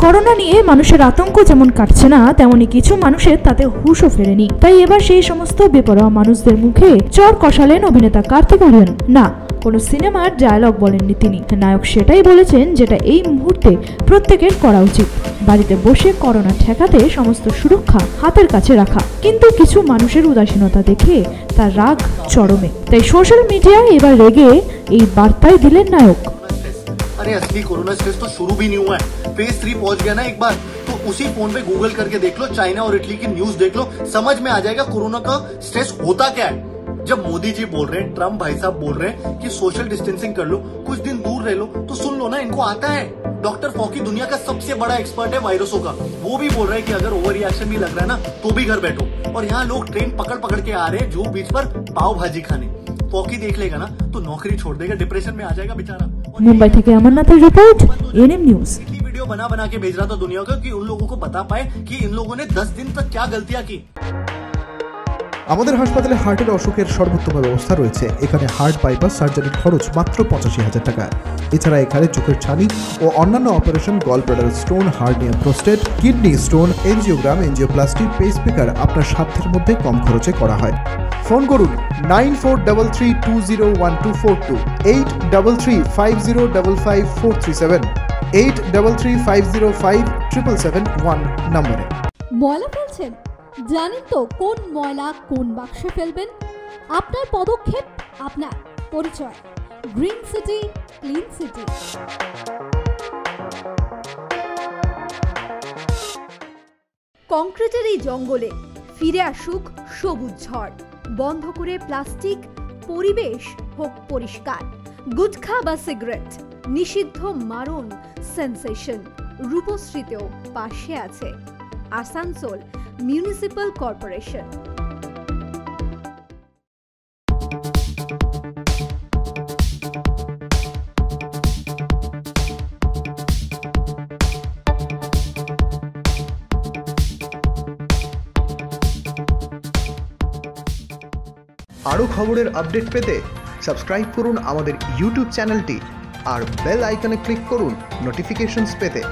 Corona নিয়ে মানুষের আতঙ্ক যেমন কাটছে না, তেমনি কিছু মানুষের তাতে হুঁশও ফেরেনি। তাই এবার সেই সমস্ত বেপরোয়া মানুষদের মুখে চর কষালেন অভিনেতা কার্তিক আরিয়ান। না, কোনো সিনেমার ডায়লগ বলেননি তিনি। নায়ক সেটাই বলেছেন যেটা এই মুহূর্তে প্রত্যেকের করা উচিত, বাড়িতে বসে করোনা ঠেকাতে সমস্ত সুরক্ষা হাতের কাছে রাখা। কিন্তু কিছু মানুষের উদাসীনতা দেখে তার রাগ চরমে, তাই সোশ্যাল মিডিয়ায় এবার রেগে এই বার্তাই দিলেন নায়ক। अरे असली कोरोना स्ट्रेस तो शुरू भी नहीं हुआ है, फेज 3 पहुंच गया ना एक बार, तो उसी फोन पे गूगल करके देख लो, चाइना और इटली की न्यूज देख लो, समझ में आ जाएगा कोरोना का स्ट्रेस होता क्या है। जब मोदी जी बोल रहे हैं, ट्रम्प भाई साहब बोल रहे हैं कि सोशल डिस्टेंसिंग कर लो, कुछ दिन दूर रह लो, तो सुन लो ना, इनको आता है। डॉक्टर फॉकी दुनिया का सबसे बड़ा एक्सपर्ट है वायरसों का, वो भी बोल रहे हैं कि अगर ओवर रिएक्शन भी लग रहा है ना तो भी घर बैठो। और यहाँ लोग ट्रेन पकड़ पकड़ के आ रहे हैं जुहू बीच पर पाव भाजी खाने। फॉकी देख लेगा ना तो नौकरी छोड़ देगा, डिप्रेशन में आ जाएगा बेचारा। मुंबई থেকে अमरनाथের রিপোর্ট, एनएम न्यूज। वीडियो बना बना के भेज रहा था दुनिया को कि उन लोगों को बता पाए कि इन लोगों ने 10 दिन तक क्या गलतियां की। আমাদের হাসপাতালে হার্টের অসুখের সর্বোত্তম ব্যবস্থা রয়েছে। এখানে হার্ট বাইপাস সার্জারির খরচ মাত্র 85,000 টাকা। এছাড়া এখানে চোখের ছানি ও অন্যান্য operation, gall bladder stone, hernia, prostate, kidney stone, angiogram, angioplasty, pacemaker আপনার সাধ্যের মধ্যে কম খরচে করা হয়। ফোন করুন 9433201242, 8335055437, 8335057771 নম্বরে। ময়লা ফেলছেন? জানেন তো কোন ময়লা কোন বাক্সে ফেলবেন? আপনার পদক্ষেপ, আপনার পরিচয়। Green city, clean city. কংক্রিটের এই জঙ্গলে ফিরে আসুক সবুজ ঝড়। বন্ধ করে প্লাস্টিক, পরিবেশ হোক পরিষ্কার। গুটখা বা সিগারেট নিষিদ্ধ, মারণ সেন্সেশন। রূপশ্রীতেও পাশে আছে আসানসোল মিউনিসিপাল কর্পোরেশন। আরও খবরের আপডেট পেতে সাবস্ক্রাইব করুন আমাদের ইউটিউব চ্যানেলটি আর বেল আইকনে ক্লিক করুন নোটিফিকেশনস পেতে।